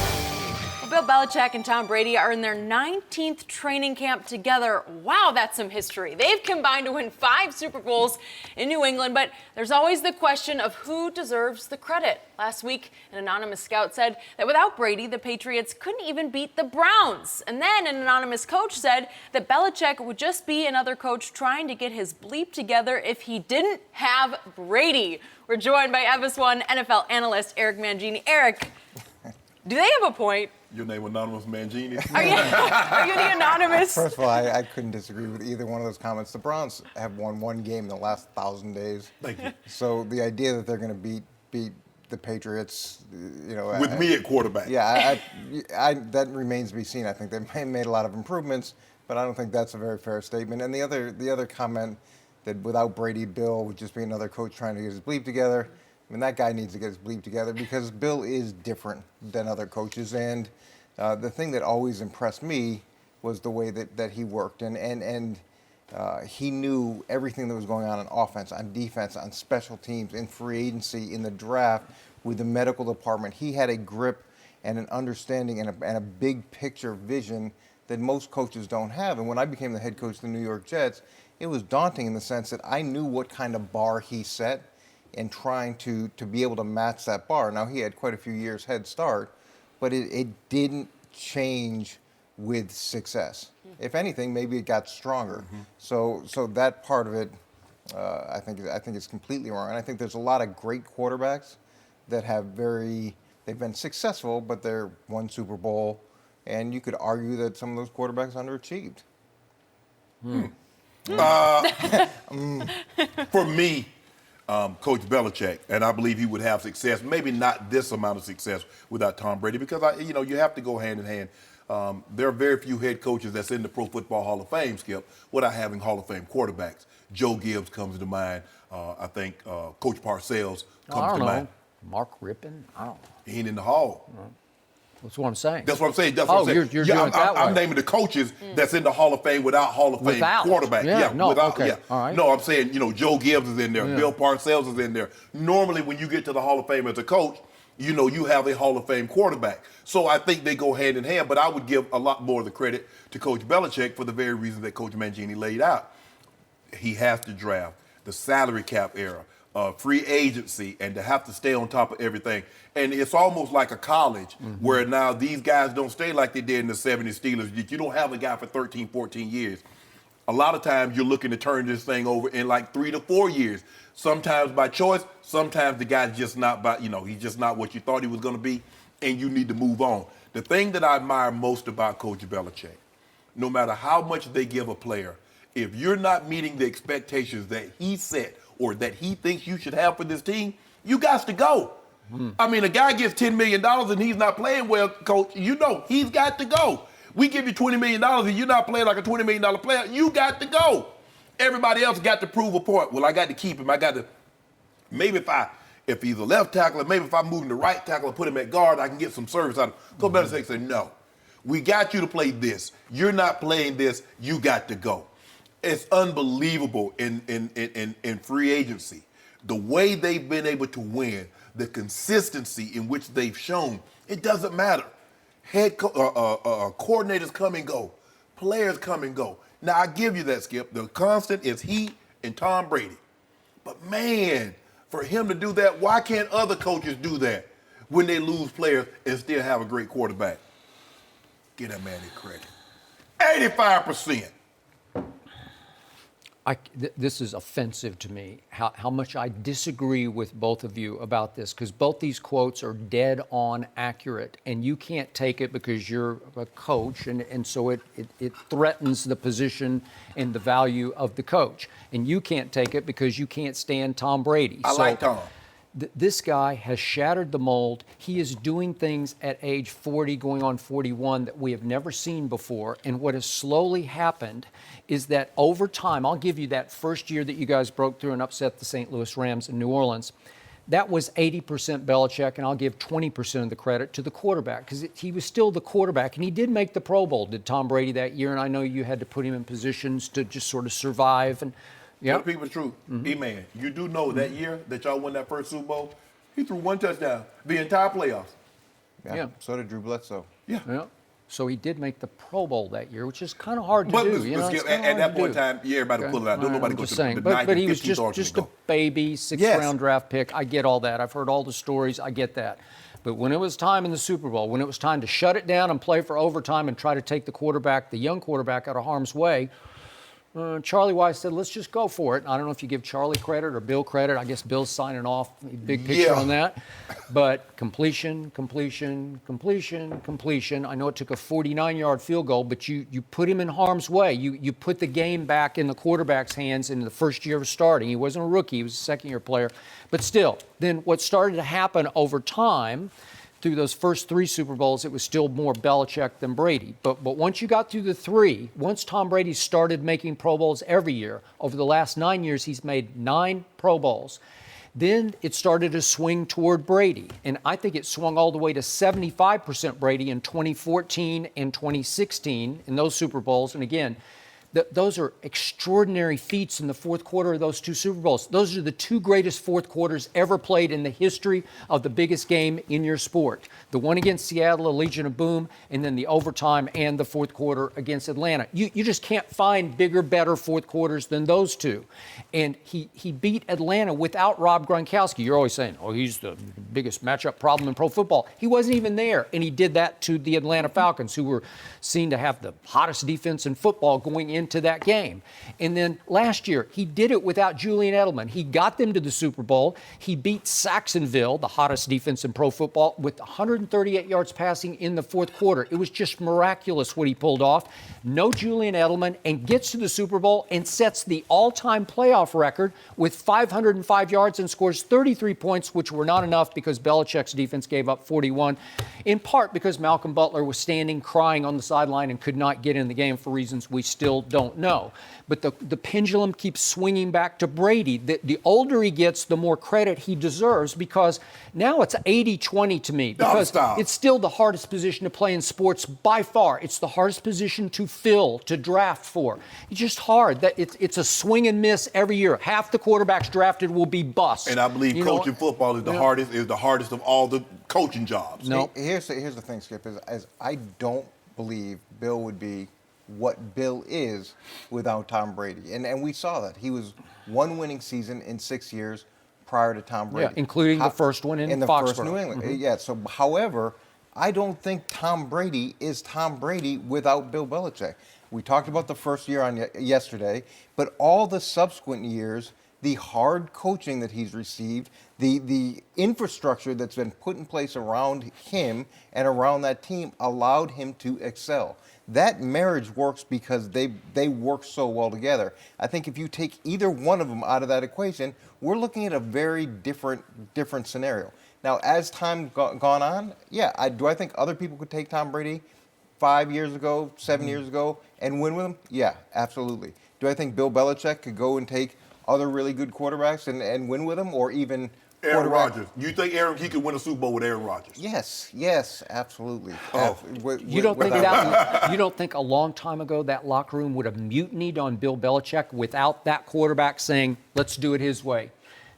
Bill Belichick and Tom Brady are in their 19th training camp together. Wow, that's some history. They've combined to win 5 Super Bowls in New England, but there's always the question of who deserves the credit. Last week, an anonymous scout said that without Brady, the Patriots couldn't even beat the Browns. And then an anonymous coach said that Belichick would just be another coach trying to get his bleep together if he didn't have Brady. We're joined by FS1 NFL analyst Eric Mangini. Eric, do they have a point? Your name Anonymous Mangini? Are you the anonymous? First of all, I couldn't disagree with either one of those comments. The Browns have won one game in the last 1,000 days. Thank you. So the idea that they're going to beat the Patriots, with me at quarterback. Yeah, that remains to be seen. I think they've made a lot of improvements, but I don't think that's a very fair statement. And the other comment that without Brady, Bill would just be another coach trying to get his bleep together. I mean, that guy needs to get his bleep together because Bill is different than other coaches. And the thing that always impressed me was the way that he worked. And he knew everything that was going on offense, on defense, on special teams, in free agency, in the draft, with the medical department. He had a grip and an understanding and a big picture vision that most coaches don't have. And when I became the head coach of the New York Jets, it was daunting in the sense that I knew what kind of bar he set and trying to be able to match that bar. Now, he had quite a few years head start, but it didn't change with success. If anything, maybe it got stronger. So that part of it, I think is completely wrong. And I think there's a lot of great quarterbacks that they've been successful, but they're won Super Bowl, and you could argue that some of those quarterbacks underachieved. For me, Coach Belichick, and I believe he would have success, maybe not this amount of success without Tom Brady, because you have to go hand in hand. There are very few head coaches that's in the Pro Football Hall of Fame, Skip, without having Hall of Fame quarterbacks. Joe Gibbs comes to mind. I think Coach Parcells comes to mind. Mark Rippon? I don't know. He ain't in the Hall. That's what I'm saying. That's what I'm saying. That's what I'm saying. You're doing it that way. I'm naming the coaches that's in the Hall of Fame without Hall of Fame quarterback. Okay. All right. No, I'm saying, Joe Gibbs is in there. Yeah. Bill Parcells is in there. Normally, when you get to the Hall of Fame as a coach, you have a Hall of Fame quarterback. So I think they go hand in hand, but I would give a lot more of the credit to Coach Belichick for the very reason that Coach Mangini laid out. He has to draft, the salary cap era, free agency, and to have to stay on top of everything. And it's almost like a college where now these guys don't stay like they did in the 70s Steelers. You don't have a guy for 13, 14 years. A lot of times you're looking to turn this thing over in like 3 to 4 years. Sometimes by choice, sometimes the guy's just not he's just not what you thought he was going to be, and you need to move on. The thing that I admire most about Coach Belichick, no matter how much they give a player, if you're not meeting the expectations that he set or that he thinks you should have for this team, you got to go. I mean, a guy gets $10 million and he's not playing well, coach, you know, he's got to go. We give you $20 million and you're not playing like a $20 million player, you got to go. Everybody else got to prove a point. Well, I got to keep him. I got to, maybe if he's a left tackler, maybe if I move him to right tackle and put him at guard, I can get some service out of him. Coach Belichick said, no, we got you to play this. You're not playing this, you got to go. It's unbelievable in free agency. The way they've been able to win, the consistency in which they've shown, it doesn't matter. Coordinators come and go. Players come and go. Now, I give you that, Skip. The constant is he and Tom Brady. But, man, for him to do that, why can't other coaches do that when they lose players and still have a great quarterback? Give that man his credit. 85%. This is offensive to me, how much I disagree with both of you about this, because both these quotes are dead on accurate, and you can't take it because you're a coach, and so it threatens the position and the value of the coach. And you can't take it because you can't stand Tom Brady. I like Tom. This guy has shattered the mold. He is doing things at age 40, going on 41, that we have never seen before. And what has slowly happened is that over time, I'll give you that first year that you guys broke through and upset the St. Louis Rams in New Orleans. That was 80% Belichick, and I'll give 20% of the credit to the quarterback, because he was still the quarterback, and he did make the Pro Bowl, did Tom Brady, that year. And I know you had to put him in positions to just sort of survive. And Tell people the truth. E-Man, you do know that year that y'all won that first Super Bowl, he threw one touchdown the entire playoffs. Yeah. So did Drew Bledsoe. Yeah. So he did make the Pro Bowl that year, which is kind of hard to do. At that point in time, everybody pull it out. Don't nobody go to the 9th but he was 15th just a baby, sixth-round draft pick. I get all that. I've heard all the stories. I get that. But when it was time in the Super Bowl, when it was time to shut it down and play for overtime and try to take the young quarterback, out of harm's way, Charlie Weiss said, let's just go for it. I don't know if you give Charlie credit or Bill credit. I guess Bill's signing off, big picture on that. But completion. I know it took a 49-yard field goal, but you put him in harm's way. You put the game back in the quarterback's hands in the first year of starting. He wasn't a rookie. He was a second-year player. But still, then what started to happen over time, through those first 3 Super Bowls, it was still more Belichick than Brady. But once you got through the 3, once Tom Brady started making Pro Bowls every year, over the last 9 years, he's made 9 Pro Bowls. Then it started to swing toward Brady. And I think it swung all the way to 75% Brady in 2014 and 2016 in those Super Bowls. And again, those are extraordinary feats in the fourth quarter of those 2 Super Bowls. Those are the 2 greatest fourth quarters ever played in the history of the biggest game in your sport. The one against Seattle, a Legion of Boom, and then the overtime and the fourth quarter against Atlanta. You just can't find bigger, better fourth quarters than those 2. And he beat Atlanta without Rob Gronkowski. You're always saying, he's the biggest matchup problem in pro football. He wasn't even there, and he did that to the Atlanta Falcons, who were seen to have the hottest defense in football going into that game. And then last year, he did it without Julian Edelman. He got them to the Super Bowl. He beat Saxonville, the hottest defense in pro football, with 138 yards passing in the fourth quarter. It was just miraculous what he pulled off. No Julian Edelman, and gets to the Super Bowl and sets the all-time playoff record with 505 yards and scores 33 points, which were not enough because Belichick's defense gave up 41, in part because Malcolm Butler was standing crying on the sideline and could not get in the game for reasons we still don't know. But the pendulum keeps swinging back to Brady. The older he gets, the more credit he deserves, because now it's 80-20 to me. Because it's still the hardest position to play in sports by far. It's the hardest position to fill, to draft for. It's just hard. It's a swing and miss every year. Half the quarterbacks drafted will be busts. And I believe coaching football is the hardest of all the coaching jobs. No. Here's the thing, Skip, is I don't believe Bill would be what Bill is without Tom Brady. And we saw that. He was 1 winning season in 6 years prior to Tom Brady. Yeah, including the first one in the Foxborough. First New England. Yeah, so however, I don't think Tom Brady is Tom Brady without Bill Belichick. We talked about the first year on yesterday, but all the subsequent years, the hard coaching that he's received, the infrastructure that's been put in place around him and around that team allowed him to excel. That marriage works because they work so well together. I think if you take either one of them out of that equation, we're looking at a very different scenario. Now, as time gone on, yeah, do I think other people could take Tom Brady 5 years ago, 7 years ago, and win with him? Yeah, absolutely. Do I think Bill Belichick could go and take other really good quarterbacks and win with him, or even Aaron Rodgers? You think he could win a Super Bowl with Aaron Rodgers? Yes, absolutely. Oh. You don't think that? You don't think a long time ago that locker room would have mutinied on Bill Belichick without that quarterback saying, "Let's do it his way"?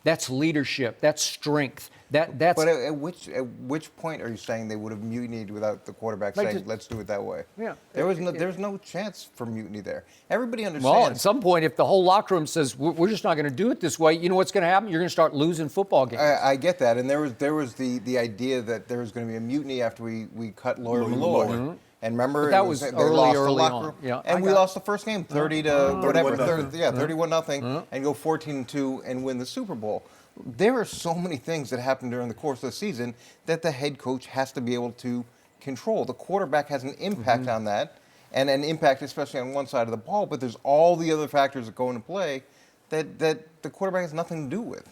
That's leadership. That's strength. That's. But at which point are you saying they would have mutinied without the quarterback saying, "Let's do it that way"? Yeah. There's no chance for mutiny there. Everybody understands. Well, at some point, if the whole locker room says we're just not going to do it this way, you know what's going to happen? You're going to start losing football games. I get that, and there was the idea that there was going to be a mutiny after we cut Lawyer Malloy. Mm-hmm. And remember, But that was they early lost the locker on. room. Yeah, and we lost the first game 30 to whatever, 31-0, and go 14-2 and win the Super Bowl. There are so many things that happen during the course of the season that the head coach has to be able to control. The quarterback has an impact on that, and an impact especially on one side of the ball, but there's all the other factors that go into play that the quarterback has nothing to do with.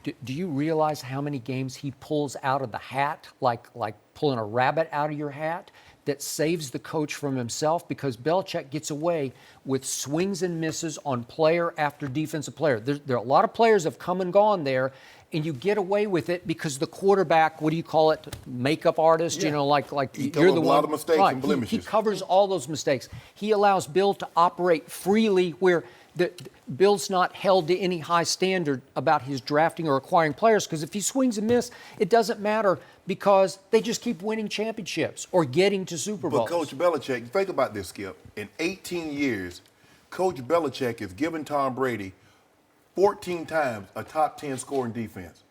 Do you realize how many games he pulls out of the hat, like pulling a rabbit out of your hat, that saves the coach from himself? Because Belichick gets away with swings and misses on player after defensive player. There are a lot of players have come and gone there, and you get away with it because the quarterback, what do you call it, makeup artist, Yeah. like He you're the covers a one. lot of mistakes right. and blemishes. He covers all those mistakes. He allows Bill to operate freely where Bill's not held to any high standard about his drafting or acquiring players, because if he swings and misses, it doesn't matter because they just keep winning championships or getting to Super Bowls. But Coach Belichick, think about this, Skip. In 18 years, Coach Belichick has given Tom Brady 14 times a top 10 scoring defense.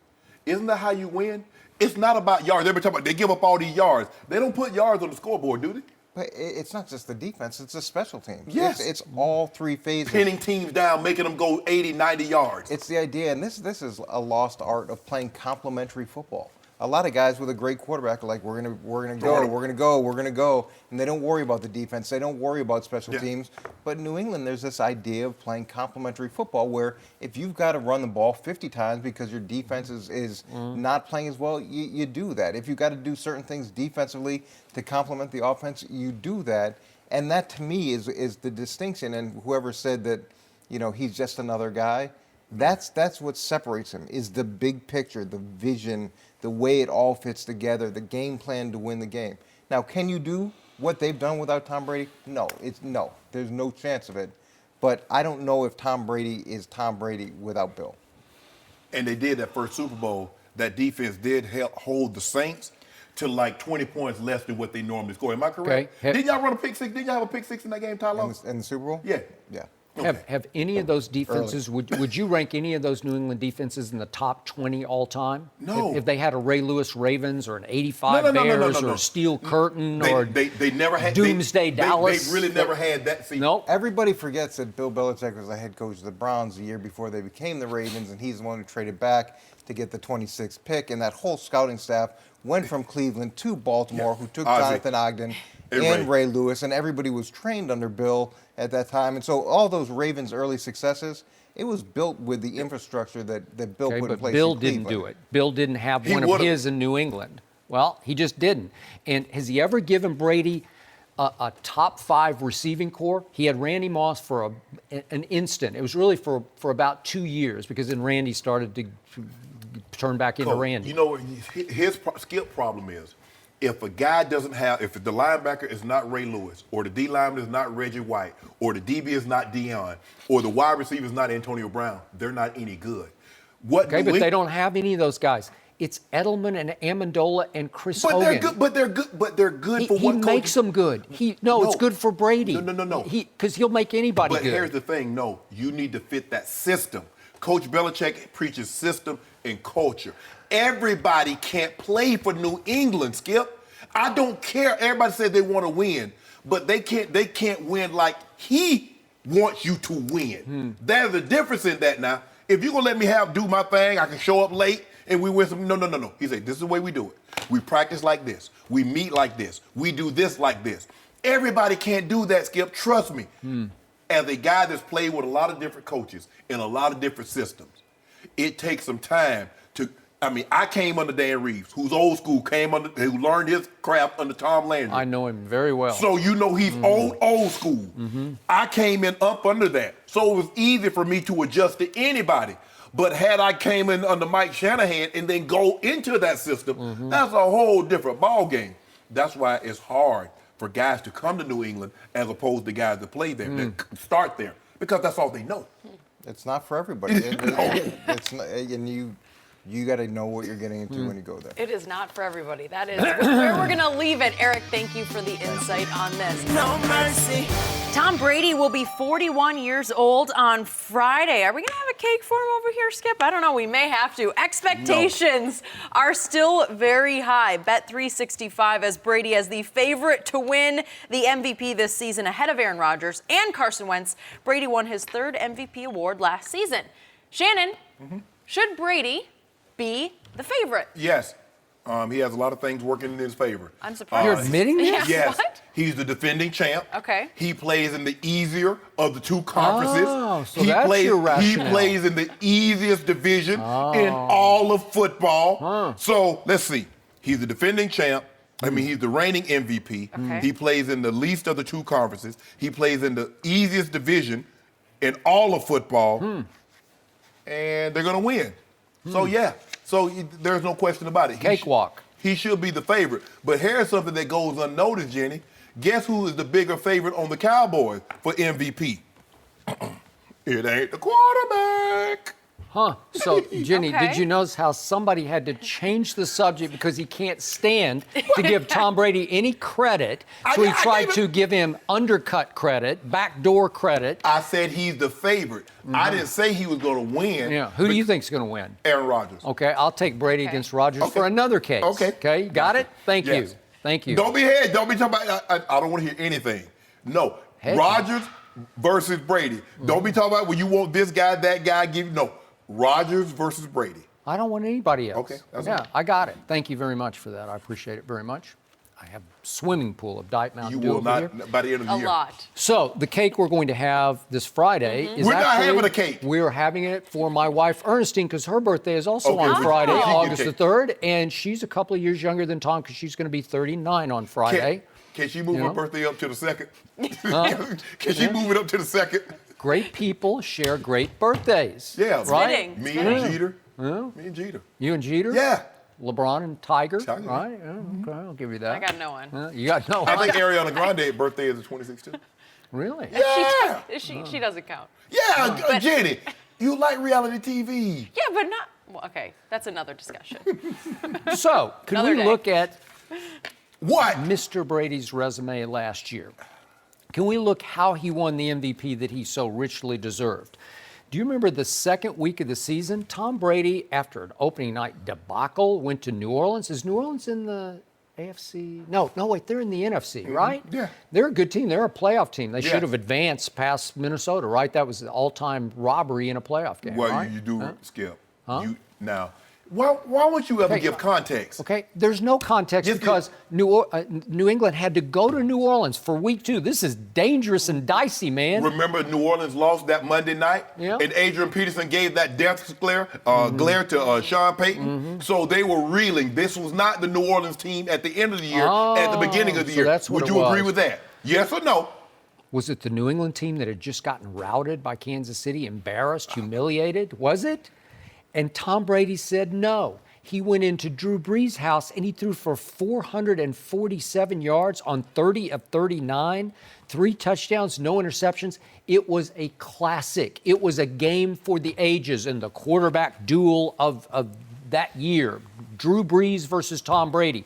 Isn't that how you win? It's not about yards. Everybody talking about they give up all these yards. They don't put yards on the scoreboard, do they? But it's not just the defense, it's the special teams. Yes. It's all three phases. Pinning teams down, making them go 80, 90 yards. It's the idea, and this is a lost art of playing complementary football. A lot of guys with a great quarterback are like, we're gonna go, and they don't worry about the defense. They don't worry about special teams. But in New England, there's this idea of playing complementary football where if you've got to run the ball 50 times because your defense is not playing as well, you do that. If you've got to do certain things defensively to complement the offense, you do that. And that, to me, is the distinction. And whoever said that, he's just another guy, that's what separates him, is the big picture, the vision, the way it all fits together, the game plan to win the game. Now, can you do what they've done without Tom Brady? No. There's no chance of it. But I don't know if Tom Brady is Tom Brady without Bill. And they did that first Super Bowl. That defense did hold the Saints to like 20 points less than what they normally score. Am I correct? Okay. Didn't y'all run a pick six? Didn't y'all have a pick six in that game, Tyler? In the Super Bowl? Yeah. Yeah. Have any of those defenses, would you rank any of those New England defenses in the top 20 all time? No. If they had a Ray Lewis Ravens or an 85 Bears or a Steel Curtain or they never had Doomsday Dallas. They really never had that season. Nope. Everybody forgets that Bill Belichick was the head coach of the Browns the year before they became the Ravens, and he's the one who traded back to get the 26th pick. And that whole scouting staff went from Cleveland to Baltimore, who took Jonathan Ogden and Ray Lewis, and everybody was trained under Bill at that time. And so all those Ravens' early successes, it was built with the infrastructure that Bill put in place. Bill didn't do it. Bill didn't have one of his in New England. Well, he just didn't. And has he ever given Brady a top 5 receiving corps? He had Randy Moss for an instant. It was really for about 2 years, because then Randy started to turn back into Randy. You know, his Skip problem is, if a guy doesn't have, if the linebacker is not Ray Lewis, or the D lineman is not Reggie White, or the DB is not Deion, or the wide receiver is not Antonio Brown, they're not any good. But they don't have any of those guys. It's Edelman and Amendola and Chris Hogan. They're good for he one coach. He makes them good. It's good for Brady. No. Because he'll make anybody good. But here's the thing, you need to fit that system. Coach Belichick preaches system and culture. Everybody can't play for New England, Skip. I don't care. Everybody says they want to win, but they can't win like he wants you to win. There's a difference in that now. If you're going to let me do my thing, I can show up late and we win some. No. He said, this is the way we do it. We practice like this. We meet like this. We do this like this. Everybody can't do that, Skip. Trust me. As a guy that's played with a lot of different coaches in a lot of different systems, it takes some time to I mean, I came under Dan Reeves, who's old school, who learned his craft under Tom Landry. I know him very well. So you know he's old school. I came in up under that. So it was easy for me to adjust to anybody. But had I came in under Mike Shanahan and then go into that system, that's a whole different ball game. That's why it's hard for guys to come to New England as opposed to guys that play there, that start there, because that's all they know. It's not for everybody. It's not, and you got to know what you're getting into when you go there. It is not for everybody. That is where we're going to leave it. Eric, thank you for the insight on this. No mercy. Tom Brady will be 41 years old on Friday. Are we going to have a cake for him over here, Skip? I don't know. We may have to. Expectations are still very high. Bet365 as Brady as the favorite to win the MVP this season ahead of Aaron Rodgers and Carson Wentz. Brady won his third MVP award last season. Shannon, should Brady be the favorite? Yes. He has a lot of things working in his favor. I'm surprised. You're admitting this? Yes. What? He's the defending champ. Okay. He plays in the easier of the two conferences. Oh, so that's your rationale. He plays in the easiest division in all of football. So let's see. He's the defending champ. I mean, he's the reigning MVP. Okay. He plays in the least of the two conferences. He plays in the easiest division in all of football. And they're going to win. So, yeah. So there's no question about it. Cakewalk. He should be the favorite. But here's something that goes unnoticed, Jenny. Guess who is the bigger favorite on the Cowboys for MVP? It ain't the quarterback. Huh. So, Jenny, Okay. did you notice how somebody had to change the subject because he can't stand to give Tom Brady any credit? So he tried to give him undercut credit, backdoor credit. I said he's the favorite. I didn't say he was going to win. Yeah. Who do you think's going to win? Aaron Rodgers. Okay, I'll take Brady against Rodgers Okay. for another case. Okay. Okay, you got it? Thank Yes. you. Thank you. Don't be head. Don't be talking about. I don't want to hear anything. No. Heck. Rodgers versus Brady. Don't be talking about, well, you want this guy, that guy. No. Rodgers versus Brady. I don't want anybody else. Okay, that's Yeah, fine. I got it. Thank you very much for that. I appreciate it very much. I have a swimming pool of Diet Mountain You Dew will over here. not, by the end of the A year. lot. So the cake we're going to have this Friday is We're not actually, having a cake. We're having it for my wife Ernestine because her birthday is also Okay. on Friday, Oh. August the 3rd, and she's a couple of years younger than Tom because she's going to be 39 on Friday. Can she move You her know? birthday up to the second? Can she move it up to the second? Great people share great birthdays. Yeah. right. Fitting. Me and Jeter. Me and Jeter. You and Jeter. Yeah. LeBron and Tiger. Tiger. Right. Yeah, okay, I'll give you that. I got no one. You got no. I think Ariana Grande's birthday is the 26th too. Really? Yeah. She doesn't count. Yeah, Jenny. You like reality TV. Yeah, but not. Well, okay, that's another discussion. So, can Another we day. look at What? Mr. Brady's resume last year? Can we look how he won the MVP that he so richly deserved? Do you remember the second week of the season? Tom Brady, after an opening night debacle, went to New Orleans. Is New Orleans in the AFC? No, wait, they're in the NFC, right? Yeah. They're a good team. They're a playoff team. They Yeah. should have advanced past Minnesota, right? That was the all-time robbery in a playoff game, Well, right? you do, Skip. Now, why would you ever Okay. give context? Okay, there's no context Yes, because New England had to go to New Orleans for week 2. This is dangerous and dicey, man. Remember New Orleans lost that Monday night? Yeah. And Adrian Peterson gave that death glare to Sean Payton. So they were reeling. This was not the New Orleans team at the end of the year, at the beginning of the so year. that's what Would it you agree was. with that? Yes or no? Was it the New England team that had just gotten routed by Kansas City, embarrassed, humiliated? Was it? And Tom Brady said no. He went into Drew Brees' house and he threw for 447 yards on 30 of 39, 3 touchdowns, no interceptions. It was a classic. It was a game for the ages in the quarterback duel of that year, Drew Brees versus Tom Brady.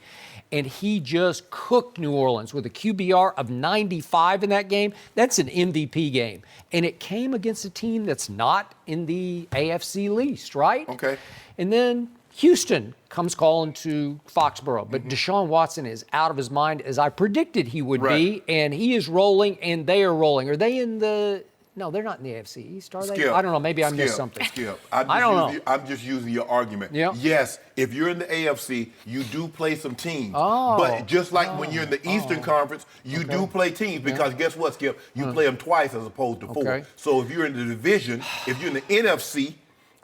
And he just cooked New Orleans with a QBR of 95 in that game. That's an MVP game. And it came against a team that's not in the AFC least, right? Okay. And then Houston comes calling to Foxborough, but Deshaun Watson is out of his mind, as I predicted he would be, and he is rolling, and they are rolling. Are they in the... No, they're not in the AFC East, are they? Skip. I don't know. Maybe I missed Skip. something. Skip. I don't know. I'm just using your argument. Yeah. Yes, if you're in the AFC, you do play some teams. Oh. But just like when you're in the Eastern Conference, you do play teams because guess what, Skip? You play them twice as opposed to 4. Okay. So if you're in the division, if you're in the NFC,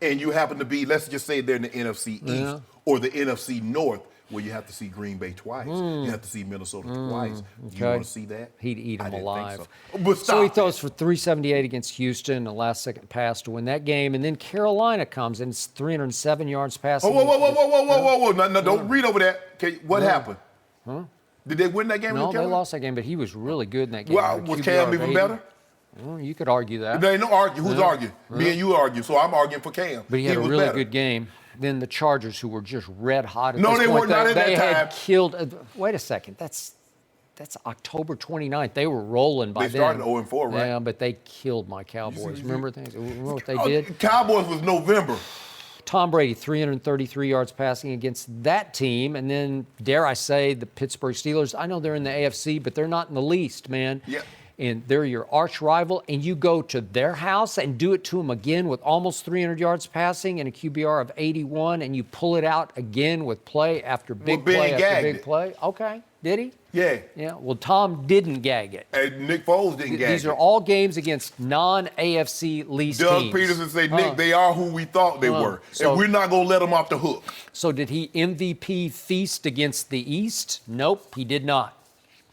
and you happen to be, let's just say they're in the NFC East or the NFC North, where you have to see Green Bay twice. You have to see Minnesota twice. Okay. You want to see that? He'd eat I them didn't alive. think so. But So he stop throws it. for 378 against Houston, a last-second pass to win that game, and then Carolina comes in, it's 307 yards passing. Whoa. No, don't read over that. Okay, what happened? Did they win that game? No, with they Carolina? lost that game, but he was really good in that game. Well, With a was QBR Cam of even 80. better? Well, you could argue that. There ain't no argue. Who's arguing? Me and you argue, so I'm arguing for Cam. But he had a was really better. good game. Then the Chargers, who were just red hot at No, this they point, weren't. Not at they that had time. killed. Wait a second, that's October 29th. They were rolling by They started 0-4, right? Yeah, but they killed my Cowboys. Remember what they Oh, did? Cowboys was November. Tom Brady, 333 yards passing against that team. And then, dare I say, the Pittsburgh Steelers. I know they're in the AFC, but they're not in the least, man. Yeah. And they're your arch rival, and you go to their house and do it to them again with almost 300 yards passing and a QBR of 81, and you pull it out again with play after big Ben play after gagged big it. play. Okay, did he? Yeah. Yeah, well, Tom didn't gag it. And Nick Foles didn't gag These it. are all games against non-AFC least Doug teams. Peterson said, Nick, they are who we thought they were. So- and we're not going to let them off the hook. So did he MVP feast against the East? Nope, he did not.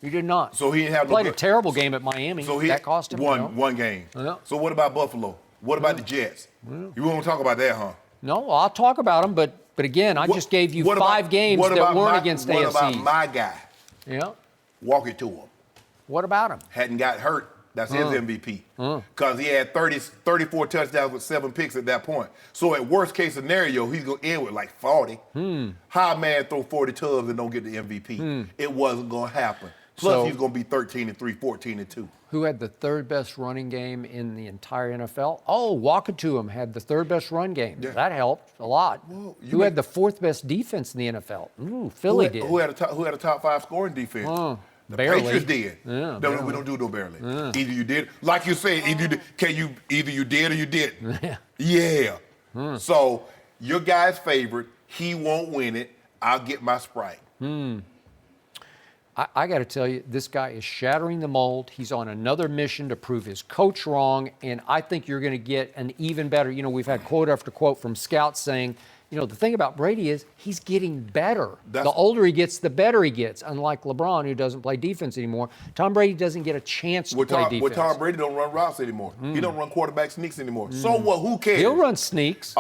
He did not. So he didn't have no Played a good- terrible game at Miami. So he that cost him. one game. Yeah. So what about Buffalo? What about the Jets? You won't talk about that, huh? No, I'll talk about him, but again, I just gave you What about- 5 games what that about weren't my- against What AFC. about my guy? Yeah. Walk it to him. What about him? Hadn't got hurt. That's his MVP. Because he had 34 touchdowns with 7 picks at that point. So at worst case scenario, he's going to end with like 40. How a man throw 40 tubs and don't get the MVP? It wasn't going to happen. Plus, So- he's going to be 13-3, 14-2. Who had the third best running game in the entire NFL? Oh, Wakatuam had the third best run game. Yeah. That helped a lot. Well, Who had the fourth best defense in the NFL? Ooh, Philly did. Who had a top 5 scoring defense? The barely. Patriots did. Yeah, No, barely. we don't do no barely. Either you did, like you said, either you did or you didn't. Yeah. So your guy's favorite, he won't win it. I'll get my Sprite. I got to tell you, this guy is shattering the mold. He's on another mission to prove his coach wrong, and I think you're going to get an even better. You know, we've had quote after quote from scouts saying, you know, the thing about Brady is he's getting better. The older he gets, the better he gets. Unlike LeBron, who doesn't play defense anymore, Tom Brady doesn't get a chance to play defense. Tom Brady don't run routes anymore. He don't run quarterback sneaks anymore. So what? Who cares? He'll run sneaks.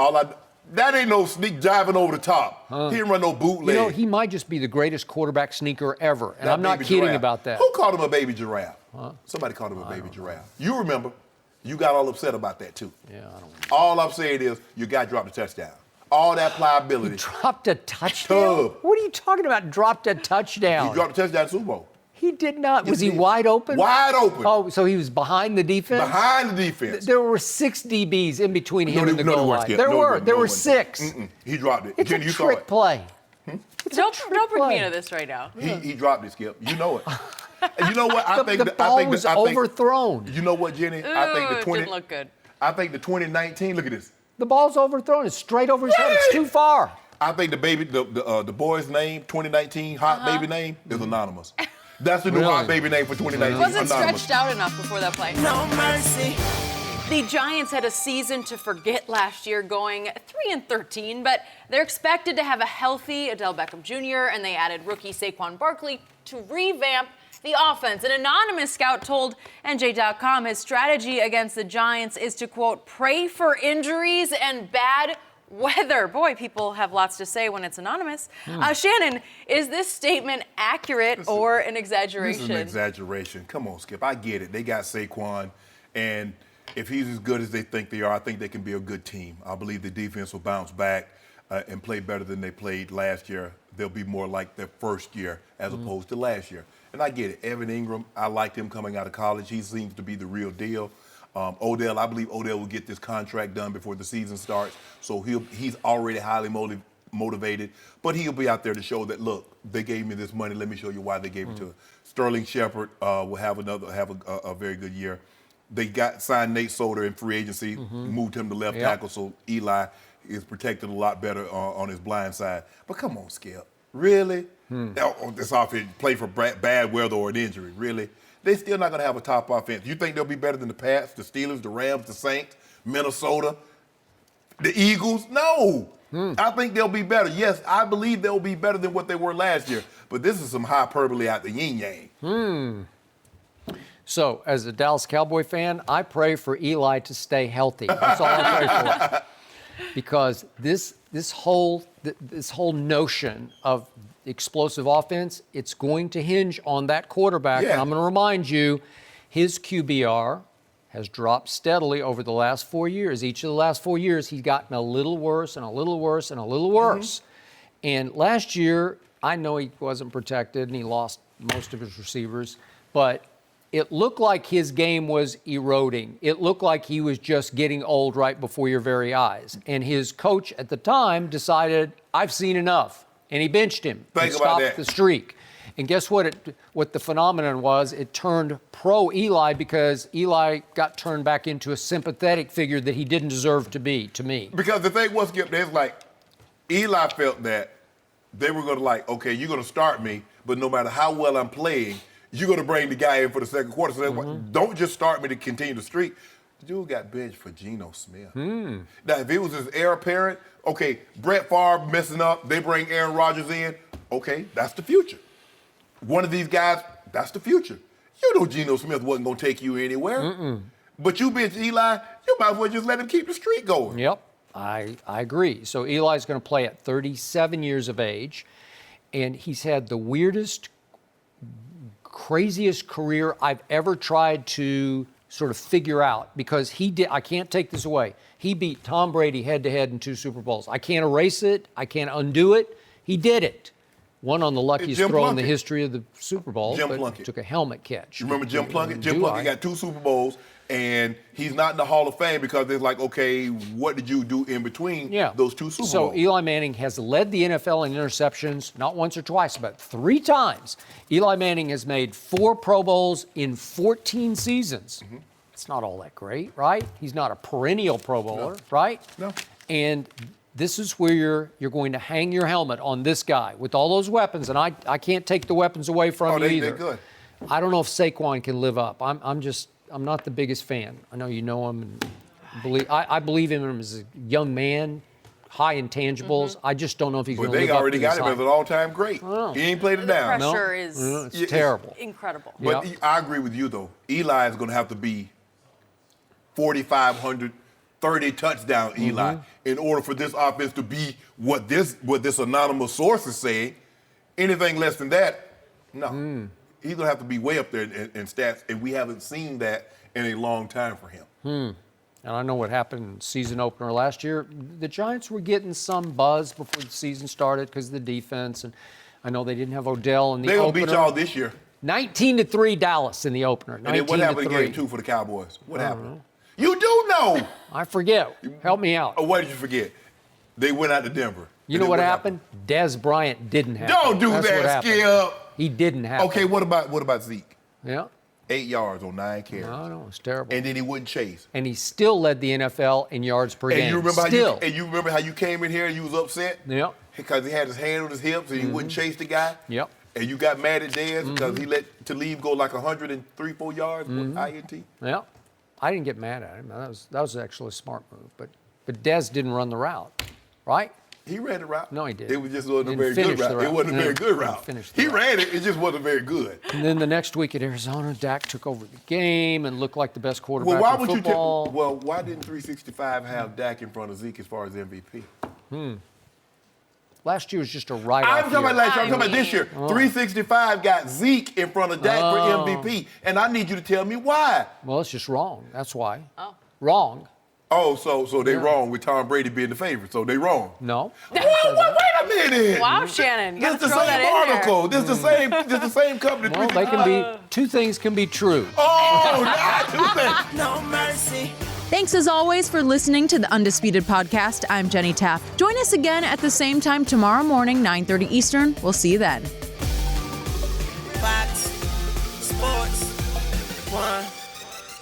That ain't no sneak jiving over the top. He didn't run no bootleg. You know, he might just be the greatest quarterback sneaker ever, and That I'm not baby kidding giraffe. about that. Who called him a baby giraffe? Somebody called him a baby giraffe. You remember? You got all upset about that too. Yeah, I don't know. All I'm saying is your guy dropped a touchdown. All that pliability. Dropped a touchdown? Tub. What are you talking about, dropped a touchdown? He dropped a touchdown in the Super Bowl. He did not. Yes, Was he he did. wide open? Wide open. Oh, so he was behind the defense? Behind the defense. There were 6 DBs in between him and the No, goal weren't, line. Skip. There No, were. There no, were wasn't. 6. He dropped it. It's Kenny, a you saw trick it. play. Don't bring me play. into this right now. He dropped it, Skip. You know it. And you know what? I think The ball was overthrown. You know what, Jenny? I think Ooh, the it 20. didn't look good. I think the 2019. Look at this. The ball's overthrown. It's straight over his head. It's too far. I think the boy's name, 2019 hot baby name, is anonymous. That's the new Really? hot baby name for 2019. It wasn't anonymous. stretched out enough before that play. No mercy. The Giants had a season to forget last year, going 3-13, but they're expected to have a healthy Odell Beckham Jr., and they added rookie Saquon Barkley to revamp the offense. An anonymous scout told NJ.com his strategy against the Giants is to, quote, pray for injuries and bad weather. Boy, people have lots to say when it's anonymous. Shannon, is this statement accurate or an exaggeration? This is an exaggeration. Come on, Skip. I get it. They got Saquon, and if he's as good as they think they are, I think they can be a good team. I believe the defense will bounce back and play better than they played last year. They'll be more like their first year as opposed to last year. And I get it. Evan Ingram, I liked him coming out of college. He seems to be the real deal. Odell, I believe Odell will get this contract done before the season starts. So he's already highly motivated. But he'll be out there to show that, look, they gave me this money. Let me show you why they gave it to him. Sterling Shepard will have a very good year. They signed Nate Solder in free agency, moved him to left tackle, so Eli is protected a lot better on his blind side. But come on, Skip. Really? This offense play for bad weather or an injury. Really? They're still not going to have a top offense. You think they'll be better than the Pats, the Steelers, the Rams, the Saints, Minnesota? The Eagles? No. I think they'll be better. Yes, I believe they'll be better than what they were last year. But this is some hyperbole out the yin-yang. So, as a Dallas Cowboy fan, I pray for Eli to stay healthy. That's all I pray for. Because this whole notion of explosive offense, it's going to hinge on that quarterback. Yeah. And I'm going to remind you, his QBR has dropped steadily over the last 4 years. Each of the last 4 years, he's gotten a little worse and a little worse and a little worse. And last year, I know he wasn't protected and he lost most of his receivers, but it looked like his game was eroding. It looked like he was just getting old right before your very eyes. And his coach at the time decided, I've seen enough. And he benched him and stopped the streak. And guess what? What the phenomenon was, it turned pro-Eli because Eli got turned back into a sympathetic figure that he didn't deserve to be, to me. Because the thing was, Skip, it's like Eli felt that they were going to like, okay, you're going to start me, but no matter how well I'm playing, you're going to bring the guy in for the second quarter. So don't just start me to continue the streak. The dude got benched for Geno Smith. Now, if it was his heir apparent, okay, Brett Favre messing up, they bring Aaron Rodgers in, okay, that's the future. One of these guys, that's the future. You know Geno Smith wasn't going to take you anywhere. But you bench Eli, you might as well just let him keep the streak going. Yep, I agree. So Eli's going to play at 37 years of age, and he's had the weirdest, craziest career I've ever tried to sort of figure out, because I can't take this away. He beat Tom Brady head-to-head in 2 Super Bowls. I can't erase it. I can't undo it. He did it. One on the luckiest throw in the history of the Super Bowl, but took a helmet catch. You remember Jim Plunkett? Jim Plunkett got 2 Super Bowls, and he's not in the Hall of Fame because they're like, okay, what did you do in between those 2 Super Bowls? So Eli Manning has led the NFL in interceptions, not once or twice, but 3 times. Eli Manning has made 4 Pro Bowls in 14 seasons. It's not all that great, right? He's not a perennial Pro Bowler, right? No. And this is where you're going to hang your helmet on this guy with all those weapons, and I can't take the weapons away from you either. They're good. I don't know if Saquon can live up. I'm not the biggest fan. I know you know him, and I believe in him as a young man, high intangibles. I just don't know if he's going to live up to But they already got him hype. as an all-time great. He ain't played it down. The pressure is it's terrible. incredible. But I agree with you, though. Eli is going to have to be 4,500, 30 touchdown Eli in order for this offense to be what this anonymous source is saying. Anything less than that, no. He's going to have to be way up there in stats, and we haven't seen that in a long time for him. And I know what happened in season opener last year. The Giants were getting some buzz before the season started because of the defense, and I know they didn't have Odell in the opener. They're going to beat y'all this year. 19-3 Dallas in the opener. And then what happened in game 2 for the Cowboys? What happened? You do know. I forget. Help me out. Oh, what did you forget? They went out to Denver. You know what happened? Des Bryant didn't happen. Don't do that, Skip. He didn't happen. Okay, what about Zeke? Yeah. 8 yards on 9 carries. No, it's terrible. And then he wouldn't chase. And he still led the NFL in yards per game. And you remember still. how you came in here and you was upset? Yep. Because he had his hand on his hips and he wouldn't chase the guy? Yep. And you got mad at Dez because he let Talib go like 103, 4 yards with INT? Yeah. I didn't get mad at him. That was actually a smart move. But Dez didn't run the route, right? He ran the route. No, he didn't. It was just wasn't a Didn't very good finish the route. It wasn't a very good route. He ran it. It just wasn't very good. And then the next week at Arizona, Dak took over the game and looked like the best quarterback in football. Why didn't 365 have Dak in front of Zeke as far as MVP? Last year was just a write-off. I'm talking about last year. I'm talking about this year. 365 got Zeke in front of Dak for MVP, and I need you to tell me why. Well, it's just wrong. That's why. Wrong. Oh, so they wrong with Tom Brady being the favorite. So they wrong. No. Wait a minute. Wow, Shannon. You This gotta is the throw that same in article. This is the same company. Well, they can be, 2 things can be true. Oh, not 2 things. No mercy. Thanks as always for listening to the Undisputed Podcast. I'm Jenny Taft. Join us again at the same time tomorrow morning, 9:30 Eastern. We'll see you then. Fox Sports, one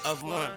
of one.